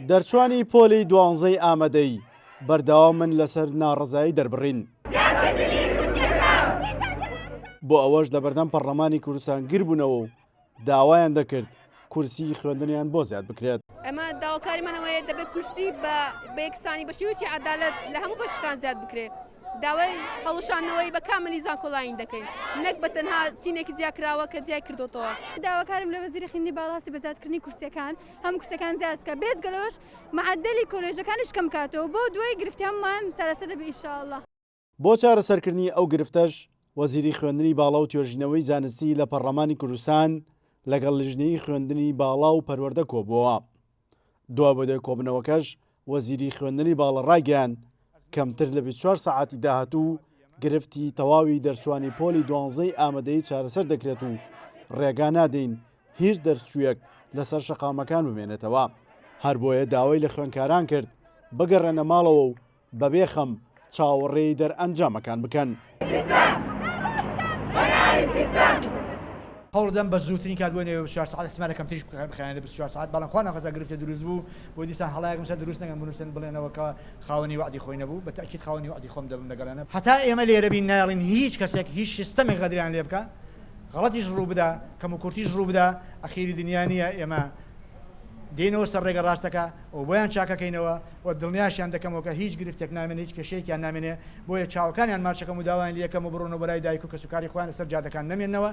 دەرچوانی پۆلی دوانزەی ئامادەی بەردەوامن لەسەر ناڕزایی دەربڕین بۆ ئەوەش لە بەردەم پەرلەمانی کوردستان گر بوونەوە و داوایان دەکرد کورسی خوێندنیان بۆ زیاد بکرێت. ئەمە داواکاریمانەوەیە دەبێت کورسی بە یەکسانی بە شێوەیەکی عەدالەت لە هەموو بەشەکان زیاد بکرێت. داوای هەڵوشانەوەی بە کامەلی زانکۆڵاین دەکەین نەک بە تەنها چینێکی جیاکراوە کە جیای کردوتەوە. داواکارم لە وەزیری خوێندنی باڵاسی بە زیادکردنی کورسەکان هەموو کورسەکان زیاد بکە بێجگەلەوەش معدەلی کۆلێژەکانیش کەم کاتەوە بۆ دوای گرفتیانمان چارەسەر دەبێت ئینشاءالله. بۆ چارەسەرکردنی ئەو گرفتەش وەزیری خوێندنی باڵا و توێژینەوەی زانستی لە پەرلەمانی کوردستان لەگەڵ لیژنەی خوێندنی باڵا و پەروەردە کۆبووە. دوا بۆ دەی کۆبنەوەکەش وەزیری خوێندنی باڵا ڕاگەیاند کەمتر لە 24 ساعتی داهاتوو گرفتی تەواوی دەرچوانی پۆلی دوانزەی ئامادەی چارەسەر دەکرێت و ڕێگا نادەین هیچ دەرچوویەک لەسەر شەقامەکان بمێنێتەوە. هەر بۆیە داوای لە خوێندکاران کرد بگەڕێنە ماڵەوە و بەبێ خەم چاوەڕێی دەرئەنجامەکان بکەن. هەوڵدەم بە زووترین کات بۆ نێوە 24 ساعت احتمال کەمتریش بخەیانە 24 ساعت بەڵام خوا ناخوازا گرفتێ دروست بوو بۆ دیسان هەڵایەکم سەر دروست نەکەن بنووسن بڵێنەوە کە خاوەنی وعدی خۆی نەبوو بە تاکید خاوەنی وعدی خۆم دەبم لەگەڵانە هەتا ئێمە لێرە بین ناڵین هیچ کەسێک هیچ سیستەمێک غەدریان لێ بکە غەڵەتیش ڕوو بدا کەم و کورتیش ڕوو بدا ئەخیری دنیا نییە ئێمە دێنەوە سەر ڕێگە ڕاستەکە و بۆیان چاکەکەینەوە و دڵنیاشیان دەکەمەوە کە هیچ گرفتێک نامێنێت هیچ کێشەیەکیان نامێنێ بۆیە چاوەکانیان ماچەکەم و داوایان لێ یەکەم و بڕۆنەوە بەلای دایک و کەسوکاری خۆیان لەسەر جادەکان نەمێننەوە.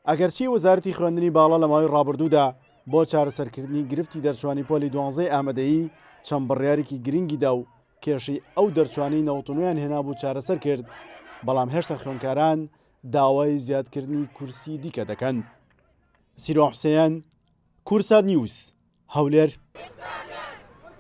ئەگەرچی وەزارەتی خوێندنی باڵا لە ماوەی ڕابردوودا بۆ چارەسەرکردنی گرفتی دەرچوانی پۆلی دوانزەی ئامادەیی چەند بڕیارێکی گرنگیدا و کێشەی ئەو دەرچوانی نەوتنویان هێنابوو چارەسەر کرد بەڵام هێشتا خوێندکاران داوای زیادکردنی کورسی دیکە دەکەن. سیرۆ حوسێن، کورسات نیوز، هەولێر.